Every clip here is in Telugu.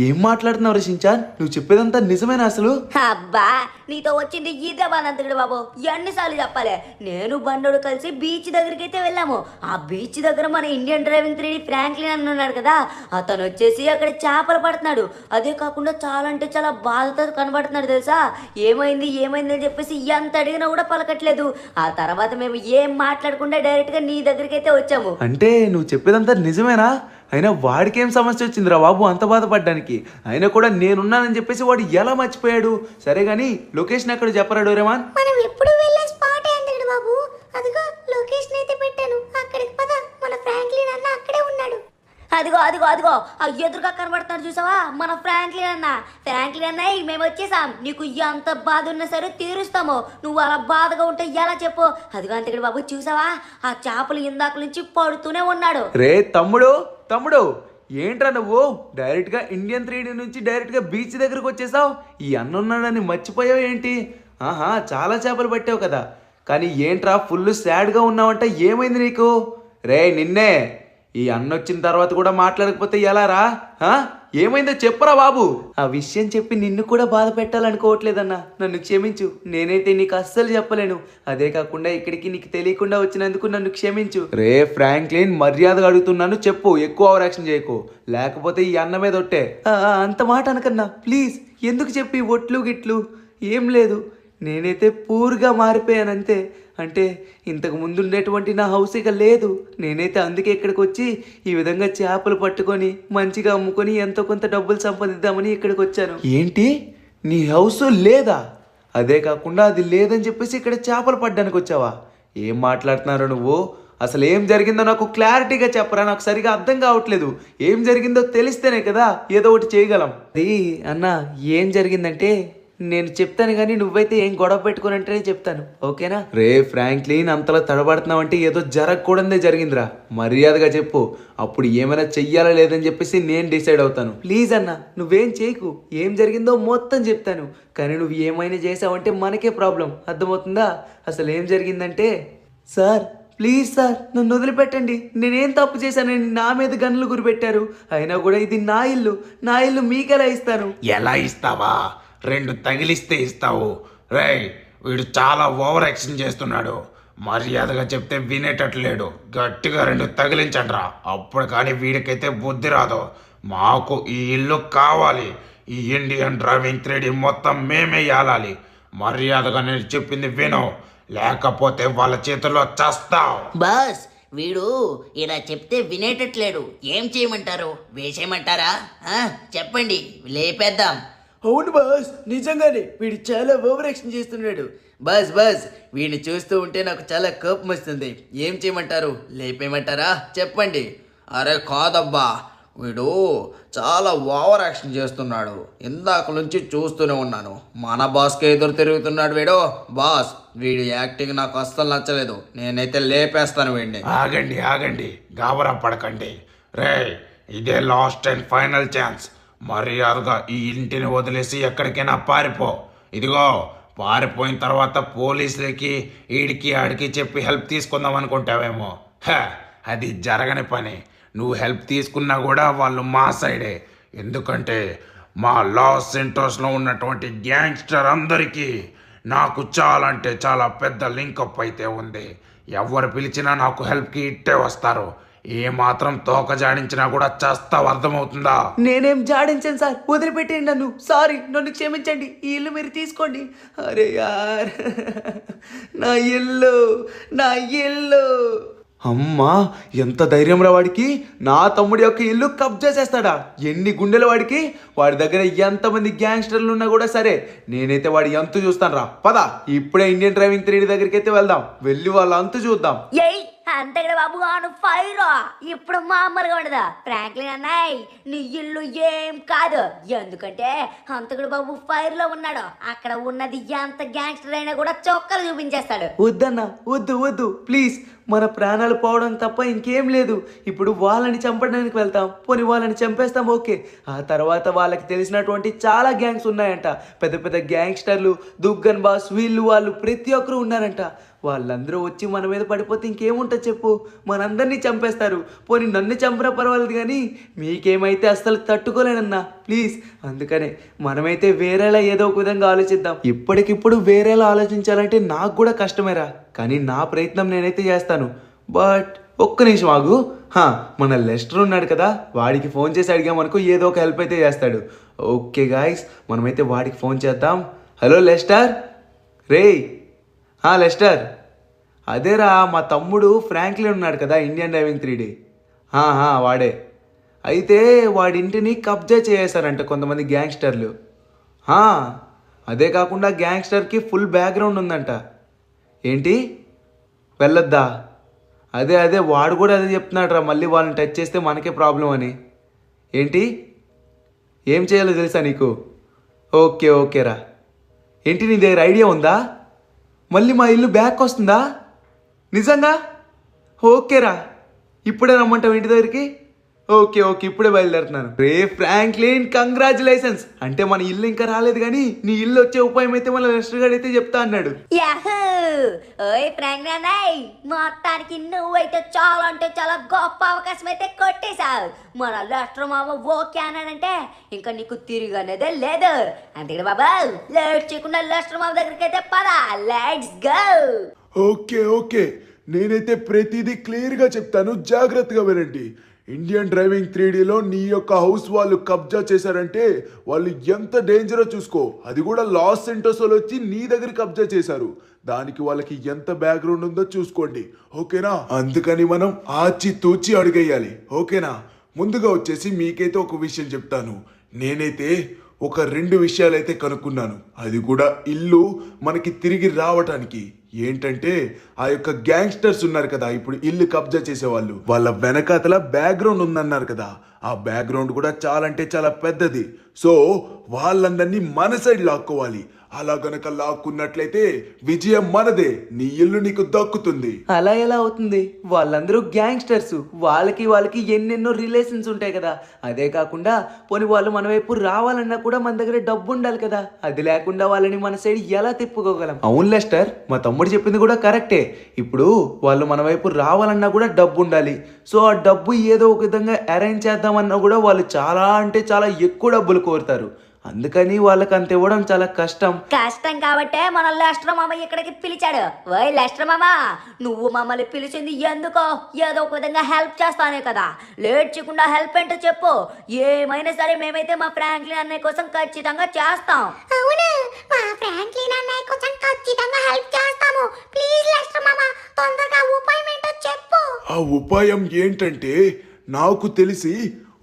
ఏం మాట్లాడుతున్నావు షించాన్? నువ్వు చెప్పేదంతా నిజమేనా అసలు? అబ్బా నీతో వచ్చింది ఇదే బానంతకుడు బాబు, ఎన్నిసార్లు చెప్పాలి. నేను బండోడు కలిసి బీచ్ దగ్గరికి అయితే వెళ్ళాము. ఆ బీచ్ దగ్గర మన ఇండియన్ డ్రైవింగ్ 3D ఫ్రాంక్లిన్ అని ఉన్నాడు కదా, అతను వచ్చేసి అక్కడ చేపలు పడుతున్నాడు. అదే కాకుండా చాలా అంటే చాలా బాధతో కనబడుతున్నాడు తెలుసా. ఏమైంది ఏమైంది అని చెప్పేసి ఎంత అడిగినా కూడా పలకట్లేదు. ఆ తర్వాత మేము ఏం మాట్లాడకుండా డైరెక్ట్ గా నీ దగ్గరికి అయితే వచ్చాము. అంటే నువ్వు చెప్పేదంతా నిజమేనా? అయినా వాడికేం సమస్య వచ్చిందిరా బాబు అంత బాధపడ్డానికి? అయినా కూడా నేనున్నానని చెప్పేసి వాడు ఎలా మర్చిపోయాడు? సరే గాని లొకేషన్ ఎక్కడ చెప్పరా డోరేమాన్? మనం ఎప్పుడు వెళ్ళే స్పాట్ ఏంటంటే బాబు, అదిగో లొకేషన్ అయితే పెట్టాను, అక్కడికి పద. మన ఫ్రాంక్లిన్ అన్న అక్కడే ఉన్నాడు. అదిగో అదిగో అదిగో ఆ ఎదురుగా కనబడుతున్నాడు చూసావా, మన ఫ్రాంక్లిన్ అన్న. ఫ్రాంక్లిన్ అన్న మేము వచ్చేసాం, నీకు ఎంత బాధ ఉన్నా సరే తీరుస్తాము. నువ్వు అలా బాధగా ఉంటే ఎలా చెప్పు. అదిగో అంతకుడు బాబు చూసావా, ఆ చేపలు ఇందాక నుంచి పడుతూనే ఉన్నాడు. రే తమ్ముడు తమ్ముడు, ఏంట్రా నువ్వు డైరెక్ట్ గా ఇండియన్ 3D నుంచి డైరెక్ట్ గా బీచ్ దగ్గరకు వచ్చేసావు? ఈ అన్న ఉన్నాడని మర్చిపోయావు ఏంటి? ఆహా, చాలా చేపలు పట్టావు కదా, కానీ ఏంట్రా ఫుల్ సాడ్ గా ఉన్నావంట? ఏమైంది నీకు? రే నిన్నే, ఈ అన్న వచ్చిన తర్వాత కూడా మాట్లాడకపోతే ఎలా రా? ఏమైందో చెప్పరా బాబు. ఆ విషయం చెప్పి నిన్ను కూడా బాధ పెట్టాలనుకోవట్లేదన్నా, నన్ను క్షమించు. నేనైతే నీకు అస్సలు చెప్పలేను. అదే కాకుండా ఇక్కడికి నీకు తెలియకుండా వచ్చినందుకు నన్ను క్షమించు. రే ఫ్రాంక్లిన్, మర్యాదగా అడుగుతున్నాను, చెప్పు. ఎక్కువ ఓవర్ యాక్షన్ చేయకు, లేకపోతే ఈ అన్న మీద ఒట్టే. అంత మాట అనకన్నా ప్లీజ్. ఎందుకు చెప్పి ఒట్లు గిట్లు? ఏం లేదు, నేనైతే పూర్గా మారిపోయానంతే. అంటే ఇంతకు ముందు ఉండేటువంటి నా హౌస్ ఇక లేదు. నేనైతే అందుకే ఇక్కడికి వచ్చి ఈ విధంగా చేపలు పట్టుకొని మంచిగా అమ్ముకొని ఎంతో కొంత డబ్బులు సంపాదిద్దామని ఇక్కడికి వచ్చాను. ఏంటి, నీ హౌస్ లేదా? అదే కాకుండా అది లేదని చెప్పేసి ఇక్కడ చేపలు పడ్డానికి వచ్చావా? ఏం మాట్లాడుతున్నారో నువ్వు? అసలు ఏం జరిగిందో నాకు క్లారిటీగా చెప్పరా, నాకు సరిగా అర్థం కావట్లేదు. ఏం జరిగిందో తెలిస్తేనే కదా ఏదో ఒకటి చేయగలం. అది అన్న, ఏం జరిగిందంటే నేను చెప్తాను కానీ నువ్వైతే ఏం గొడవ పెట్టుకోనంటేనే చెప్తాను, ఓకేనా? రే ఫ్రాంక్లిన్, అంతలా తడబడుతున్నావు అంటే ఏదో జరగకూడదే జరిగిందిరా. మర్యాదగా చెప్పు, అప్పుడు ఏమైనా చెయ్యాలా లేదని చెప్పేసి నేను డిసైడ్ అవుతాను. ప్లీజ్ అన్న, నువ్వేం చేయకు. ఏం జరిగిందో మొత్తం చెప్తాను, కానీ నువ్వు ఏమైనా చేసావంటే మనకే ప్రాబ్లం, అర్థమవుతుందా? అసలు ఏం జరిగిందంటే, సార్ ప్లీజ్ సార్, నన్ను వదిలిపెట్టండి. నేనేం తప్పు చేశానని నా మీద గన్నులు గురిపెట్టారు. అయినా కూడా ఇది నా ఇల్లు, నా ఇల్లు మీకెలా ఇస్తాను? ఎలా ఇస్తావా? 2 తగిలిస్తే ఇస్తావు. రేయ్, వీడు చాలా ఓవర్ యాక్షన్ చేస్తున్నాడు. మర్యాదగా చెప్తే వినేటట్లేడు. గట్టిగా 2 తగిలించండ్రా, అప్పుడు కానీ వీడికైతే బుద్ధి రాదు. మాకు ఈ ఇల్లు కావాలి. ఈ ఇండియన్ డ్రైవింగ్ 3D మొత్తం మేమే ఏలాలి. మర్యాదగా నేను చెప్పింది విను, లేకపోతే వాళ్ళ చేతుల్లో చస్తావు. బాస్, వీడు ఇలా చెప్తే వినేటట్లేడు. ఏం చేయమంటారు? వేసేయమంటారా? చెప్పండి, లేపేద్దాం. అవును బాస్, నిజంగానే వీడు చాలా ఓవర్ యాక్షన్ చేస్తున్నాడు. బాస్ బాస్, వీడిని చూస్తూ ఉంటే నాకు చాలా కోపం వస్తుంది. ఏం చేయమంటారు? లేపేయమంటారా? చెప్పండి. అరే కాదబ్బా, వీడు చాలా ఓవర్ యాక్షన్ చేస్తున్నాడు. ఇందాక నుంచి చూస్తూనే ఉన్నాను. మన బాస్కి ఎదురు తిరుగుతున్నాడు వీడు. బాస్, వీడి యాక్టింగ్ నాకు అస్సలు నచ్చలేదు. నేనైతే లేపేస్తాను వీడిని. ఆగండి ఆగండి, గాబరా పడకండి. రేయ్, ఇదే లాస్ట్ అండ్ ఫైనల్ ఛాన్స్. మర్యాదగా ఈ ఇంటిని వదిలేసి ఎక్కడికైనా పారిపో. ఇదిగో, పారిపోయిన తర్వాత పోలీసులకి ఈడికి ఆడికి చెప్పి హెల్ప్ తీసుకుందాం అనుకుంటావేమో. అది జరగని పని. నువ్వు హెల్ప్ తీసుకున్నా కూడా వాళ్ళు మా సైడే. ఎందుకంటే మా లాస్ సెంటోస్లో ఉన్నటువంటి గ్యాంగ్స్టర్ అందరికీ నాకు చాలా అంటే చాలా పెద్ద లింకప్ అయితే ఉంది. ఎవరు పిలిచినా నాకు హెల్ప్కి ఇట్టే వస్తారు. ఏ మాత్రం తోక జాడించినా కూడా చేస్తావు, అర్థమవుతుందా? నేనేం జాడించాను సార్, వదిలిపెట్టండి నన్ను. సారీ, నన్ను క్షమించండి. ఈ ఇల్లు మీరు తీసుకోండి. అరే యార్, నా ఇల్లు, నా ఇల్లు. అమ్మా, ఎంత ధైర్యం రా వాడికి! నా తమ్ముడి యొక్క ఇల్లు కబ్జా చేస్తాడా? ఎన్ని గుండెల వాడికి! వాడి దగ్గర ఎంతమంది గ్యాంగ్స్టర్లు ఉన్నా కూడా సరే, నేనైతే వాడి అంతు చూస్తాను రా. పద, ఇప్పుడే ఇండియన్ డ్రైవింగ్ 3D దగ్గరికి అయితే వెళ్దాం. వెళ్ళి వాళ్ళ అంతు చూద్దాం. ఏయ్ అంతగడ బాబు ఆను ఫైర్ ఇప్పుడు మామూలుగా ఉండదా. ఫ్రాంక్లిన్ అన్నాయ్, నీ ఇల్లు ఏం కాదు. ఎందుకంటే అంతగడు బాబు ఫైర్ లో ఉన్నాడు. అక్కడ ఉన్నది ఎంత గ్యాంగ్స్టర్ అయినా కూడా చొక్కలు చూపించేస్తాడు. వద్దన్నా, వద్దు వద్దు ప్లీజ్. మన ప్రాణాలు పోవడం తప్ప ఇంకేం లేదు. ఇప్పుడు వాళ్ళని చంపడానికి వెళ్తాం, పోనీ వాళ్ళని చంపేస్తాం ఓకే. ఆ తర్వాత వాళ్ళకి తెలిసినటువంటి చాలా గ్యాంగ్స్ ఉన్నాయంట, పెద్ద పెద్ద గ్యాంగ్స్టర్లు, దుగ్గన్ బాస్, వీళ్ళు వాళ్ళు ప్రతి ఒక్కరు ఉన్నారంట. వాళ్ళందరూ వచ్చి మన మీద పడిపోతే ఇంకేముంటుంది చెప్పు, మనందరినీ చంపేస్తారు. పోనీ నన్ను చంపినా పర్వాలేదు కానీ మీకేమైతే అస్సలు తట్టుకోలేనన్నా ప్లీజ్. అందుకనే మనమైతే వేరేలా ఏదో ఒక విధంగా ఆలోచిద్దాం. ఇప్పటికిప్పుడు వేరేలా ఆలోచించాలంటే నాకు కూడా కష్టమేరా, కానీ నా ప్రయత్నం నేనైతే చేస్తాను. బట్ ఒక్క నిమిషం ఆగు. మన లెస్టర్ ఉన్నాడు కదా, వాడికి ఫోన్ చేసి అడిగామనుకో ఏదో ఒక హెల్ప్ అయితే చేస్తాడు. ఓకే గాయస్, మనమైతే వాడికి ఫోన్ చేద్దాం. Hello Lester. రేయ్ లెస్టర్, అదేరా మా తమ్ముడు ఫ్రాంక్లిన్ ఉన్నాడు కదా, ఇండియన్ డ్రైవింగ్ 3D. వాడే. అయితే వాడి ఇంటిని కబ్జా చేసేసారంట కొంతమంది గ్యాంగ్స్టర్లు. అదే కాకుండా గ్యాంగ్స్టర్కి ఫుల్ బ్యాక్గ్రౌండ్ ఉందంట. ఏంటి వెళ్ళొద్దా? అదే వాడు కూడా అదే చెప్తున్నాడు రా, మళ్ళీ వాళ్ళని టచ్ చేస్తే మనకే ప్రాబ్లం అని. ఏంటి ఏం చేయాలో తెలుసా నీకు? ఓకేరా. ఏంటి నీ దగ్గర ఐడియా ఉందా? మళ్ళీ మా ఇల్లు బ్యాక్ వస్తుందా? నిజంగా? ఓకేరా, ఇప్పుడే రమ్మంటావు ఇంటి దగ్గరికి? ఓకే ఇప్పుడే బయలుదేరుతున్నాను. రే ఫ్రాంక్లిన్, కంగ్రాచులేషన్స్. అంటే మన ఇల్లు ఇంకా రాలేదు కానీ నీ ఇల్లు వచ్చే ఉపాయం అయితే మన లెస్టర్ గారు అయితే చెప్తా అన్నాడు. యాహూ! ఓయ్ ఫ్రాంక్లిన్ అన్నయ్, మొత్తానికి నువ్వైతే చాలా అంటే చాలా గొప్ప అవకాశం అయితే కొట్టేశావు. మన లెస్టర్ మామ ఓకే అన్నాడంటే ఇంకా నీకు తిరిగి అనేదే లేదు. అంతే బాబా, లేట్ చేయకుండా లెస్టర్ మామ దగ్గరికి అయితే పద. Let's go. ఓకే నేనైతే ప్రతిదీ క్లియర్గా చెప్తాను, జాగ్రత్తగా వినండి. ఇండియన్ డ్రైవింగ్ 3Dలో నీ యొక్క హౌస్ వాళ్ళు కబ్జా చేశారంటే వాళ్ళు ఎంత డేంజరో చూసుకో. అది కూడా లాస్ సెంటోసోలో వచ్చి నీ దగ్గర కబ్జా చేశారు, దానికి వాళ్ళకి ఎంత బ్యాక్గ్రౌండ్ ఉందో చూసుకోండి. ఓకేనా? అందుకని మనం ఆచి తూచి అడుగేయాలి. ఓకేనా? ముందుగా వచ్చేసి మీకైతే ఒక విషయం చెప్తాను. నేనైతే ఒక 2 విషయాలైతే కనుక్కున్నాను, అది కూడా ఇల్లు మనకి తిరిగి రావటానికి. ఏంటంటే ఆ యొక్క గ్యాంగ్స్టర్స్ ఉన్నారు కదా, ఇప్పుడు ఇల్లు కబ్జా చేసేవాళ్ళు, వాళ్ళ వెనకాతల బ్యాక్గ్రౌండ్ ఉందన్నారు కదా, ఆ బ్యాక్గ్రౌండ్ కూడా చాలా అంటే చాలా పెద్దది. సో వాళ్ళందరినీ మన సైడ్ లాక్కోవాలి. అలా గనక లాక్కున్నట్లయితే విజయం మనదే, నీ ఇల్లు నీకు దక్కుతుంది. అలా ఎలా అవుతుంది? వాళ్ళందరూ గ్యాంగ్స్టర్స్, వాళ్ళకి ఎన్నెన్నో రిలేషన్స్ ఉంటాయి కదా. అదే కాకుండా పోనీ వాళ్ళు మన వైపు రావాలన్నా కూడా మన దగ్గర డబ్బు ఉండాలి కదా, అది లేకుండా వాళ్ళని మన సైడ్ ఎలా తిప్పుకోగలం? అవును లెస్టర్, మా తమ్ముడు చెప్పింది కూడా కరెక్టే. ఇప్పుడు వాళ్ళు మన వైపు రావాలన్నా కూడా డబ్బు ఉండాలి. సో ఆ డబ్బు ఏదో ఒక విధంగా అరేంజ్ చేద్దామన్నా కూడా వాళ్ళు చాలా అంటే చాలా ఎక్కువ డబ్బులు కోరుతారు. అందుకని వాళ్ళకి అంత ఇవ్వడం చాలా కష్టం కాబట్టే మన లెస్టర్ మామ ఇక్కడికి పిలిచాడు. ఓయ్ లెస్టర్ మామ, నువ్వు మమ్మల్ని పిలిచింది ఎందుకో? ఏదో ఒక విధంగా హెల్ప్ చేస్తానే కదా, లేట్ చేయకుండా హెల్ప్ ఏంటో చెప్పు. ఏమైనా సరే మేమైతే మా ఫ్రాంక్లిన్ అన్నయ్య కోసం ఖచ్చితంగా చేస్తాం. అవును, మా ఫ్రాంక్లిన్ అన్నయ్య కోసం ఖచ్చితంగా హెల్ప్ చేస్తాము. ప్లీజ్ లెస్టర్ మామ, తొందరగా ఉపాయం ఏంటో చెప్పు. ఆ ఉపాయం ఏంటంటే, నాకు తెలిసి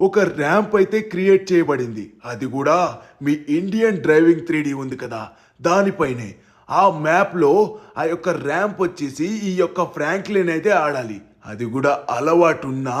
ఒక ర్యాంప్ అయితే క్రియేట్ చేయబడింది, అది కూడా మీ ఇండియన్ డ్రైవింగ్ 3D ఉంది కదా దానిపైనే. ఆ మ్యాప్లో ఆ యొక్క ర్యాంప్ వచ్చేసి ఈ యొక్క ఫ్రాంక్లిన్ అయితే ఆడాలి. అది కూడా అలవాటు ఉన్నా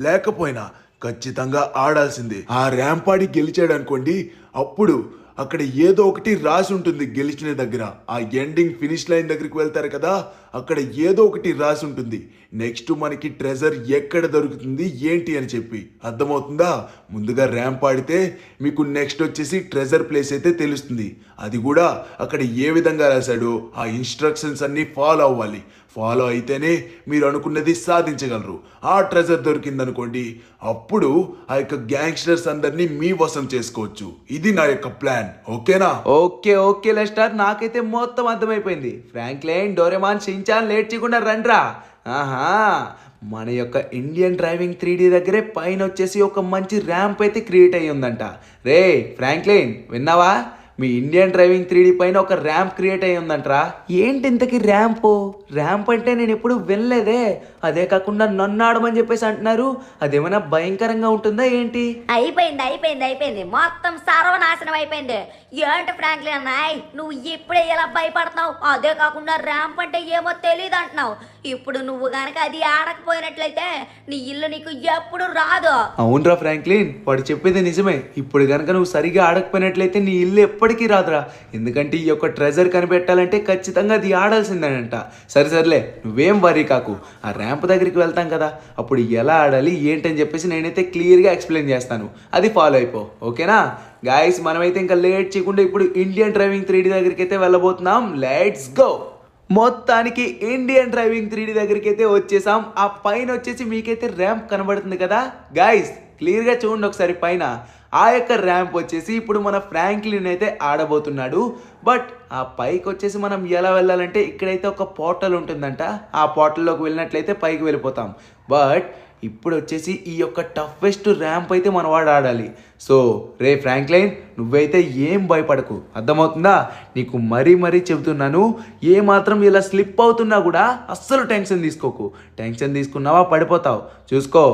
లేకపోయినా ఖచ్చితంగా ఆడాల్సిందే. ఆ ర్యాంప్ ఆడి గెలిచాడు అనుకోండి, అప్పుడు అక్కడ ఏదో ఒకటి రాసి ఉంటుంది గెలిచిన దగ్గర. ఆ ఎండింగ్ ఫినిష్ లైన్ దగ్గరికి వెళ్తారు కదా, అక్కడ ఏదో ఒకటి రాసి ఉంటుంది. నెక్స్ట్ మనకి ట్రెజర్ ఎక్కడ దొరుకుతుంది ఏంటి అని చెప్పి. అర్థమవుతుందా? ముందుగా ర్యాంప్ ఆడితే మీకు నెక్స్ట్ వచ్చేసి ట్రెజర్ ప్లేస్ అయితే తెలుస్తుంది. అది కూడా అక్కడ ఏ విధంగా రాశాడో ఆ ఇన్స్ట్రక్షన్స్ అన్ని ఫాలో అవ్వాలి. ఫాలో అయితేనే మీరు అనుకున్నది సాధించగలరు. ఆ ట్రెజర్ దొరికిందనుకోండి, అప్పుడు ఆ యొక్క గ్యాంగ్స్టర్స్ అందరినీ మీ వశం చేసుకోవచ్చు. ఇది నా యొక్క ప్లాన్. ఓకేనా? ఓకే లెస్టర్, నాకైతే మొత్తం అర్థమైపోయింది. ఫ్రాంక్లిన్, డోరేమాన్, షించాన్, లేట్ చేయకుండా రండ్రా. మన యొక్క ఇండియన్ డ్రైవింగ్ 3D దగ్గరే పైన వచ్చేసి ఒక మంచి ర్యాంప్ అయితే క్రియేట్ అయ్యి ఉందంట. రే ఫ్రాంక్లిన్, విన్నావా? మీ ఇండియన్ డ్రైవింగ్ 3D పైన ఒక ర్యాంప్ క్రియేట్ అయ్యి ఉందంటరా. ఏంటి ఇంతకీ ర్యాంప్ అంటే నేను ఎప్పుడు వినలేదే. అదే కాకుండా నన్ను ఆడమని చెప్పేసి అంటున్నారు. అదేమైనా భయంకరంగా ఉంటుందా ఏంటి? అయిపోయింది మొత్తం సర్వనాశనం అయిపోయింది. ఏంటి ఫ్రాంక్లిన్ అన్నాయ్, నువ్వు ఇప్పుడే ఎలా భయపడుతున్నావు? అదే కాకుండా ర్యాంప్ అంటే ఏమో తెలియదు అంటున్నావు. ఇప్పుడు నువ్వు గనక అది ఆడకపోయినట్లయితే నీ ఇల్లు నీకు ఎప్పుడు రాదు. అవునరా ఫ్రాంక్లిన్, వాడు చెప్పేది నిజమే. ఇప్పుడు కనుక నువ్వు సరిగా ఆడకపోయినట్లయితే నీ ఇల్లు ఎప్పటికీ రాదురా. ఎందుకంటే ఈ యొక్క ట్రెజర్ కనిపెట్టాలంటే ఖచ్చితంగా అది ఆడాల్సిందేనంట. సరేలే, నువ్వేం వరీ కాకు. ఆ ర్యాంప్ దగ్గరికి వెళ్తాం కదా, అప్పుడు ఎలా ఆడాలి ఏంటని చెప్పేసి నేనైతే క్లియర్గా ఎక్స్ప్లెయిన్ చేస్తాను. అది ఫాలో అయిపో, ఓకేనా? గాయస్, మనమైతే ఇంకా లేట్ చేయకుండా ఇప్పుడు ఇండియన్ డ్రైవింగ్ 3D దగ్గరికి అయితే వెళ్ళబోతున్నాం. Let's go. మొత్తానికి ఇండియన్ డ్రైవింగ్ 3D దగ్గరికి అయితే వచ్చేసాం. ఆ పైన వచ్చేసి మీకైతే ర్యాంప్ కనబడుతుంది కదా గాయస్, క్లియర్గా చూడండి ఒకసారి పైన. ఆ యొక్క ర్యాంప్ వచ్చేసి ఇప్పుడు మన ఫ్రాంక్లిన్ అయితే ఆడబోతున్నాడు. బట్ ఆ పైకి వచ్చేసి మనం ఎలా వెళ్ళాలంటే ఇక్కడైతే ఒక పోర్టల్ ఉంటుందంట. ఆ పోర్టల్లోకి వెళ్ళినట్లయితే పైకి వెళ్ళిపోతాం. బట్ ఇప్పుడు వచ్చేసి ఈ యొక్క టఫెస్ట్ ర్యాంప్ అయితే మన వాడు ఆడాలి. సో రే ఫ్రాంక్లిన్, నువ్వైతే ఏం భయపడకు, అర్థమవుతుందా? నీకు మరీ చెబుతున్నాను, ఏ మాత్రం ఇలా స్లిప్ అవుతున్నా కూడా అస్సలు టెన్షన్ తీసుకోకు. టెన్షన్ తీసుకున్నావా పడిపోతావు. చూసుకో,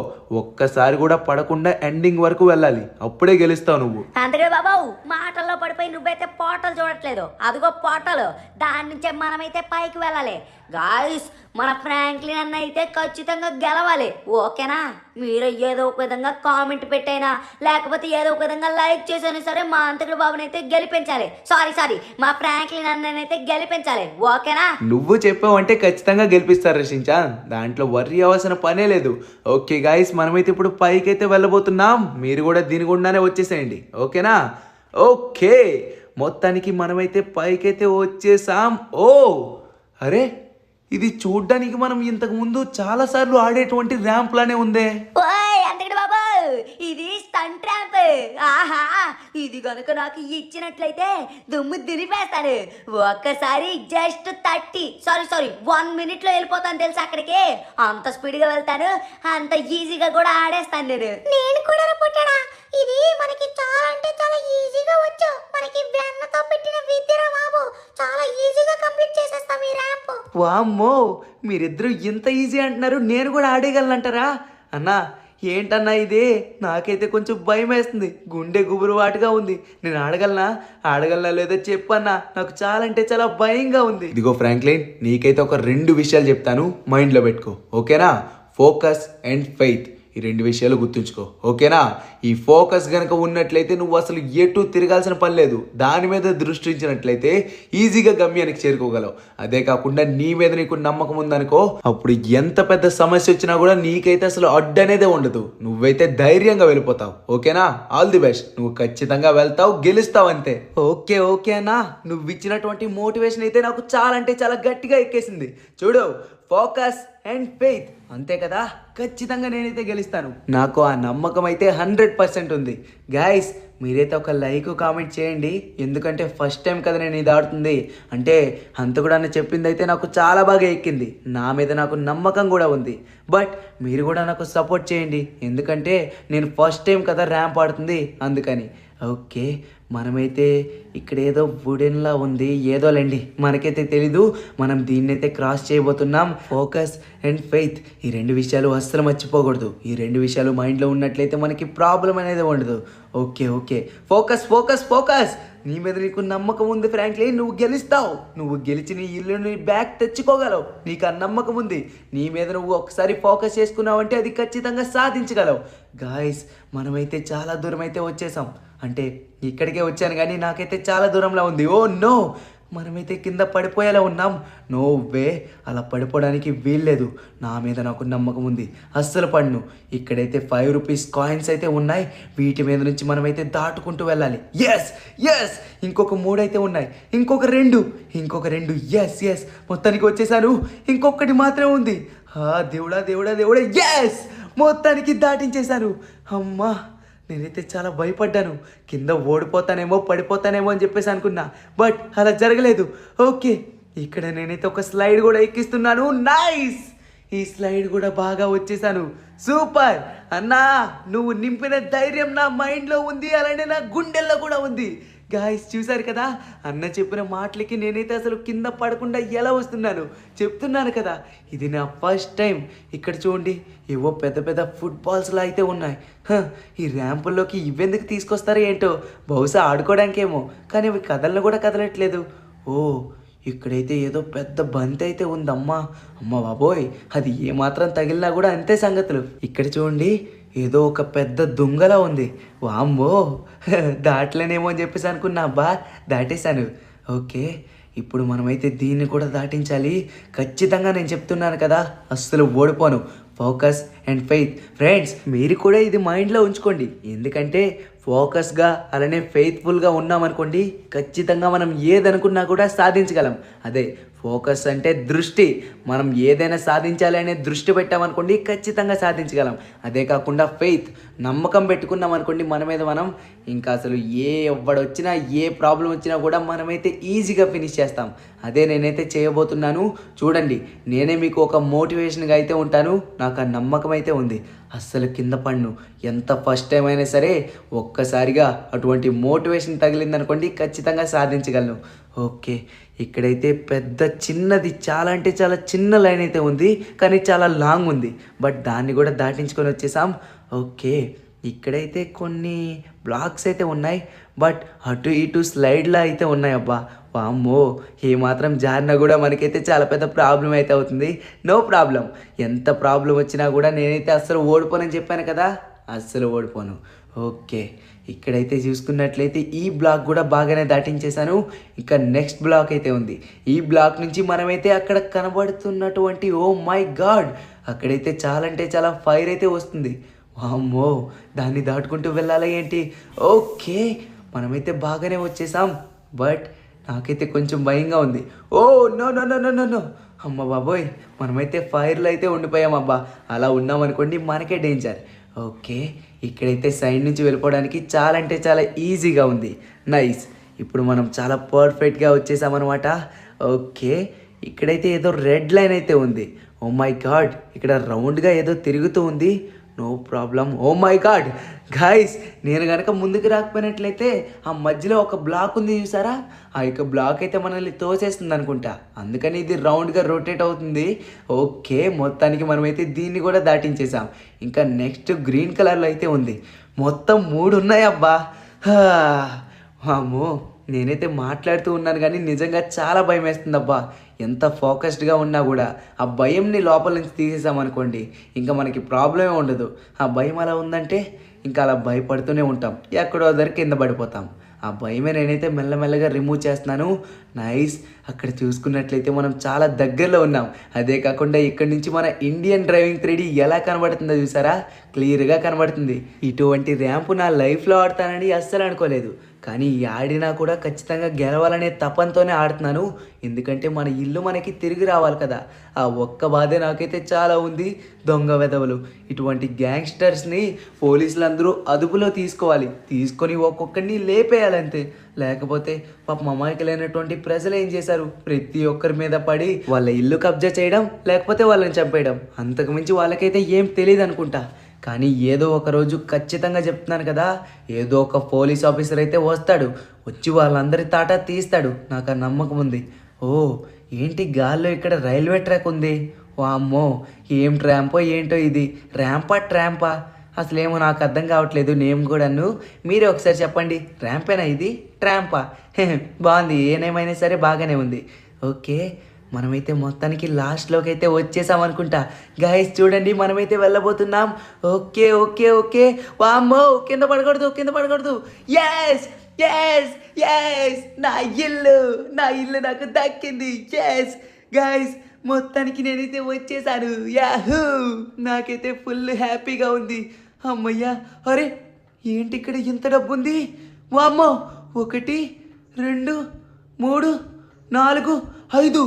ఒక్కసారి కూడా పడకుండా ఎండింగ్ వరకు వెళ్ళాలి, అప్పుడే గెలుస్తావు నువ్వు. అందుకే బాబు మాటల్లో పడిపోయి నువ్వైతే పోర్టల్ చూడట్లేదు. అదిగో పోర్టల్, దాని నుంచే మనమైతే పైకి వెళ్ళాలి. గాయస్, మన ఫ్రాంక్లిన్ అన్న అయితే ఖచ్చితంగా గెలవాలి, ఓకేనా? మీరు ఏదో ఒక విధంగా కామెంట్ పెట్టైనా లేకపోతే ఏదో ఒక విధంగా లైక్ చేసైనా సరే మా అంతకుడు బాబునైతే గెలిపించాలి. సారీ మా ఫ్రాంక్లిన్ అన్ననైతే గెలిపించాలి, ఓకేనా? నువ్వు చెప్పావంటే ఖచ్చితంగా గెలిపిస్తారు రషించాన్, దాంట్లో వర్రీ అవ్వాల్సిన పనే లేదు. ఓకే గాయస్, మనమైతే ఇప్పుడు పైకి అయితే వెళ్ళబోతున్నాం. మీరు కూడా దీని గుండానే వచ్చేసేయండి, ఓకేనా? ఓకే, మొత్తానికి మనమైతే పైకైతే వచ్చేసాం. ఓ అరే, ఇది చూడ్డానికి మనం ఇంతకు ముందు చాలా సార్లు ఆడేటువంటి ర్యాంప్ లానే ఉందే. ఓయ్ అంతకుడు బాబు, ఇది స్టంట్ ర్యాంప్. ఆహా, ఇది కనుక నాకు ఇచ్చినట్లయితే దుమ్ము దులిపేస్తాను. ఒక్కసారి జస్ట్ 1 minute లో వెళ్ళిపోతాను తెలుసు అక్కడికి. అంత స్పీడ్గా వెళ్తాను, అంత ఈజీగా కూడా ఆడేస్తాను నేను కూడా పుట్టాడా. ఇది మనకి చాలా అంటే చాలా ఈజీగా వచ్చు. మనకి వెన్నతో పెట్టిన విద్యరా బాబు. చాలా ఈజీగా కంప్లీట్ చేసేస్తాం ఈ ర్యాంప్. వామ్మో, మీరిద్దరూ ఇంత ఈజీ అంటున్నారు, నేను కూడా ఆడేయగలనంటారా? అన్నా ఏంటన్నా ఇది? నాకైతే కొంచెం భయం వేస్తుంది, గుండె గుబురు వాటుగా ఉంది. నేను ఆడగలనా లేదో చెప్పన్నా, నాకు చాలా అంటే చాలా భయంగా ఉంది. ఇదిగో ఫ్రాంక్లిన్, నీకైతే ఒక 2 విషయాలు చెప్తాను, మైండ్లో పెట్టుకో, ఓకేనా? ఫోకస్ అండ్ ఫెయిత్, ఈ 2 విషయాలు గుర్తుంచుకో, ఓకేనా? ఈ ఫోకస్ గనక ఉన్నట్లయితే నువ్వు అసలు ఎటు తిరగాల్సిన పని లేదు. దాని మీద దృష్టి ఉంచినట్లయితే ఈజీగా గమ్యానికి చేరుకోగలవు. అదే కాకుండా నీ మీద నీకు నమ్మకం ఉందనుకో, అప్పుడు ఎంత పెద్ద సమస్య వచ్చినా కూడా నీకైతే అసలు అడ్డు అనేదే ఉండదు. నువ్వైతే ధైర్యంగా వెళ్ళిపోతావు, ఓకేనా? All the best. నువ్వు ఖచ్చితంగా వెళ్తావు, గెలుస్తావు అంతే. ఓకే అన్నా, నువ్వు ఇచ్చినటువంటి మోటివేషన్ అయితే నాకు చాలా అంటే చాలా గట్టిగా ఎక్కేసింది. చూడు, ఫోకస్ అండ్ ఫెయిత్, అంతే కదా? ఖచ్చితంగా నేనైతే గెలుస్తాను. నాకు ఆ నమ్మకం అయితే 100% ఉంది. గాయస్, మీరైతే ఒక లైక్ కామెంట్ చేయండి, ఎందుకంటే ఫస్ట్ టైం కదా నేను ఇది ఆడుతుంది. అంటే హంతకుడు అన్న చెప్పింది అయితే నాకు చాలా బాగా ఎక్కింది, నా మీద నాకు నమ్మకం కూడా ఉంది. బట్ మీరు కూడా నాకు సపోర్ట్ చేయండి, ఎందుకంటే నేను ఫస్ట్ టైం కదా ర్యాంప్ ఆడుతుంది, అందుకని. ఓకే, మనమైతే ఇక్కడ ఏదో వుడెన్లా ఉంది, ఏదోలేండి, మనకైతే తెలీదు. మనం దీన్నైతే క్రాస్ చేయబోతున్నాం. ఫోకస్ అండ్ ఫెయిత్, ఈ 2 విషయాలు అస్సలు మర్చిపోకూడదు. ఈ 2 విషయాలు మైండ్లో ఉన్నట్లయితే మనకి ప్రాబ్లం అనేది ఉండదు. Okay, focus. నీ మీద నీకు నమ్మకం ఉంది ఫ్రాంక్లిన్, నువ్వు గెలుస్తావు. నువ్వు గెలిచి నీ ఇల్లుని బ్యాక్ తెచ్చుకోగలవు. నీకు ఆ నమ్మకం ఉంది. నీ మీద నువ్వు ఒకసారి ఫోకస్ చేసుకున్నావంటే అది ఖచ్చితంగా సాధించగలవు. గాయస్, మనమైతే చాలా దూరం అయితే వచ్చేసాం. అంటే ఇక్కడికే వచ్చాను కానీ నాకైతే చాలా దూరంలో ఉంది. ఓ నో, మనమైతే కింద పడిపోయేలా ఉన్నాం. నో వే, అలా పడిపోవడానికి వీల్లేదు. నా మీద నాకు నమ్మకం ఉంది, అస్సలు పడను. ఇక్కడైతే 5 రూపీస్ కాయిన్స్ అయితే ఉన్నాయి, వీటి మీద నుంచి మనమైతే దాటుకుంటూ వెళ్ళాలి. ఎస్, ఇంకొక 3 అయితే ఉన్నాయి, ఇంకొక 2 ఎస్, మొత్తానికి వచ్చేసాను. ఇంకొకటి మాత్రమే ఉంది. దేవుడా, ఎస్, మొత్తానికి దాటించేశాను. అమ్మా, నేనైతే చాలా భయపడ్డాను, కింద ఓడిపోతానేమో పడిపోతానేమో అని చెప్పేసి అనుకున్నా. బట్ అలా జరగలేదు. ఓకే, ఇక్కడ నేనైతే ఒక స్లైడ్ కూడా ఎక్కిస్తున్నాను. నైస్, ఈ స్లైడ్ కూడా బాగా వచ్చేసాను. సూపర్ అన్నా, నువ్వు నింపిన ధైర్యం నా మైండ్లో ఉంది, అలానే నా గుండెల్లో కూడా ఉంది. గాయస్ చూసారు కదా, అన్న చెప్పిన మాటలకి నేనైతే అసలు కింద పడకుండా ఎలా వస్తున్నాను చెప్తున్నాను కదా. ఇది నా ఫస్ట్ టైం. ఇక్కడ చూడండి, ఏవో పెద్ద పెద్ద ఫుట్బాల్స్లా అయితే ఉన్నాయి. ఈ ర్యాంపుల్లోకి ఇవెందుకు తీసుకొస్తారో ఏంటో, బహుశా ఆడుకోవడానికేమో, కానీ అవి కదలను కూడా కదలట్లేదు. ఓ, ఇక్కడైతే ఏదో పెద్ద బంతి అయితే ఉందమ్మా. అమ్మ బాబోయ్, అది ఏమాత్రం తగిలినా కూడా అంతే సంగతులు. ఇక్కడ చూడండి, ఏదో ఒక పెద్ద దుంగలా ఉంది. వామ్మో, దాటలేనేమో అని చెప్పేసి అనుకున్నా. అబ్బా, దాటేశాను. ఓకే, ఇప్పుడు మనమైతే దీన్ని కూడా దాటించాలి. ఖచ్చితంగా నేను చెప్తున్నాను కదా, అస్సలు ఓడిపోను. Focus and faith. ఫ్రెండ్స్, మీరు కూడా ఇది మైండ్లో ఉంచుకోండి. ఎందుకంటే ఫోకస్గా అలానే ఫెయిత్ఫుల్గా ఉన్నామనుకోండి, ఖచ్చితంగా మనం ఏదనుకున్నా కూడా సాధించగలం. అదే ఫోకస్ అంటే దృష్టి. మనం ఏదైనా సాధించాలి అనే దృష్టి పెట్టామనుకోండి, ఖచ్చితంగా సాధించగలం. అదే కాకుండా ఫెయిత్, నమ్మకం పెట్టుకున్నాం అనుకోండి మన మీద మనం, ఇంకా అసలు ఎవడొచ్చినా ఏ ప్రాబ్లం వచ్చినా కూడా మనమైతే ఈజీగా ఫినిష్ చేస్తాం. అదే నేనైతే చేయబోతున్నాను. చూడండి, నేనే మీకు ఒక మోటివేషన్గా అయితే ఉంటాను. నాకు ఆ నమ్మకం అయితే ఉంది. అస్సలు కింద పన్ను, ఎంత ఫస్ట్ టైం అయినా సరే ఒక్కసారిగా అటువంటి మోటివేషన్ తగిలిందనుకోండి, ఖచ్చితంగా సాధించగలను. ఓకే, ఇక్కడైతే పెద్ద చిన్నది, చాలా అంటే చాలా చిన్న లైన్ అయితే ఉంది, కానీ చాలా లాంగ్ ఉంది. బట్ దాన్ని కూడా దాటించుకొని వచ్చేసాం. ఓకే, ఇక్కడైతే కొన్ని బ్లాక్స్ అయితే ఉన్నాయి, బట్ అటు ఇటు స్లైడ్లా అయితే ఉన్నాయి. అబ్బా, వామ్మో, ఏమాత్రం జారినా కూడా మనకైతే చాలా పెద్ద ప్రాబ్లం అయితే అవుతుంది. నో ప్రాబ్లం, ఎంత ప్రాబ్లం వచ్చినా కూడా నేనైతే అస్సలు ఓడిపోనని చెప్పాను కదా, అస్సలు ఓడిపోను. ఓకే, ఇక్కడైతే చూసుకున్నట్లయితే ఈ బ్లాక్ కూడా బాగానే దాటించేశాను. ఇంకా నెక్స్ట్ బ్లాక్ అయితే ఉంది. ఈ బ్లాక్ నుంచి మనమైతే అక్కడ కనబడుతున్నటువంటి, ఓ మై గాడ్, అక్కడైతే చాలా అంటే చాలా ఫైర్ అయితే వస్తుంది. వామ్మో, దాన్ని దాటుకుంటూ వెళ్ళాలా ఏంటి? ఓకే, మనమైతే బాగానే వచ్చేసాం, బట్ నాకైతే కొంచెం భయంగా ఉంది. Oh no no no no no no, అమ్మ బాబోయ్, మనమైతే ఫైర్లో అయితే ఉండిపోయాం. అబ్బా, అలా ఉన్నామనుకోండి మనకే డేంజర్. ఓకే, ఇక్కడైతే సైడ్ నుంచి వెళ్ళిపోవడానికి చాలా అంటే చాలా ఈజీగా ఉంది. నైస్, ఇప్పుడు మనం చాలా పర్ఫెక్ట్గా వచ్చేసామన్నమాట. ఓకే, ఇక్కడైతే ఏదో రెడ్ లైన్ అయితే ఉంది. ఓ మై గాడ్, ఇక్కడ రౌండ్గా ఏదో తిరుగుతూ ఉంది. No problem. Oh my god guys, నేను కనుక ముందుకు రాకపోయినట్లయితే ఆ మధ్యలో ఒక బ్లాక్ ఉంది చూసారా, ఆ యొక్క బ్లాక్ అయితే మనల్ని తోసేస్తుంది అనుకుంటా. అందుకని ఇది రౌండ్గా రొటేట్ అవుతుంది. ఓకే, మొత్తానికి మనమైతే దీన్ని కూడా దాటించేసాం. ఇంకా నెక్స్ట్ గ్రీన్ కలర్లో అయితే ఉంది. మొత్తం 3 ఉన్నాయి. అబ్బా, అమ్మో, నేనైతే మాట్లాడుతూ ఉన్నాను కానీ నిజంగా చాలా భయం వేస్తుంది. అబ్బా, ఎంత ఫోకస్డ్గా ఉన్నా కూడా ఆ భయంని లోపల నుంచి తీసేసామనుకోండి, ఇంకా మనకి ప్రాబ్లమే ఉండదు. ఆ భయం అలా ఉందంటే ఇంకా అలా భయపడుతూనే ఉంటాం, ఎక్కడో దగ్గర కింద పడిపోతాం. ఆ భయమే నేనైతే మెల్లమెల్లగా రిమూవ్ చేస్తున్నాను. నైస్, అక్కడ చూసుకున్నట్లయితే మనం చాలా దగ్గరలో ఉన్నాం. అదే కాకుండా ఇక్కడ నుంచి మన ఇండియన్ డ్రైవింగ్ 3D ఎలా కనబడుతుందో చూసారా, క్లియర్గా కనబడుతుంది. ఇటువంటి ర్యాంపు నా లైఫ్లో ఆడతానని అస్సలు అనుకోలేదు, కానీ ఆడినా కూడా ఖచ్చితంగా గెలవాలనే తపంతోనే ఆడుతున్నాను. ఎందుకంటే మన ఇల్లు మనకి తిరిగి రావాలి కదా, ఆ ఒక్క బాధే నాకైతే చాలా ఉంది. దొంగ వెధవలు, ఇటువంటి గ్యాంగ్స్టర్స్ని పోలీసులందరూ అదుపులో తీసుకోవాలి, తీసుకొని ఒక్కొక్కరిని లేపేయాలంతే. లేకపోతే పాపం అమాయకులైనటువంటి ప్రజలు ఏం చేశారు, ప్రతి ఒక్కరి మీద పడి వాళ్ళ ఇల్లు కబ్జా చేయడం, లేకపోతే వాళ్ళని చంపేయడం, అంతకుమించి వాళ్ళకైతే ఏం తెలియదు అనుకుంటా. కానీ ఏదో ఒక రోజు ఖచ్చితంగా చెప్తున్నాను కదా, ఏదో ఒక పోలీస్ ఆఫీసర్ అయితే వస్తాడు, వచ్చి వాళ్ళందరి తాటా తీస్తాడు. నాకు ఆ నమ్మకం ఉంది. ఓ, ఏంటి గాల్లో ఇక్కడ రైల్వే ట్రాక్ ఉంది. వామ్మో, ఏం ట్రాంపో ఏంటో ఇది, ర్యాంపా ట్రాంపా అసలేమో నాకు అర్థం కావట్లేదు నేమ్ కూడాను. మీరే ఒకసారి చెప్పండి, ర్యాంపేనా ఇది ట్రాంపా? బాగుంది, ఏనేమైనా సరే బాగానే ఉంది. ఓకే, మనమైతే మొత్తానికి లాస్ట్లోకి అయితే వచ్చేసామనుకుంటా. గైస్ చూడండి, మనమైతే వెళ్ళబోతున్నాం. ఓకే ఓకే ఓకే, వామ్మో, కింద పడకూడదు, కింద పడకూడదు. ఎస్ ఎస్ ఎస్, నా ఇల్లు నాకు దక్కింది. ఎస్ గైస్, మొత్తానికి నేనైతే వచ్చేసాను. యాహూ, నాకైతే ఫుల్ హ్యాపీగా ఉంది. అమ్మయ్యా, అరే ఏంటి ఇక్కడ ఇంత డబ్బు ఉంది? వామ్మో, 1 2 3 4 5,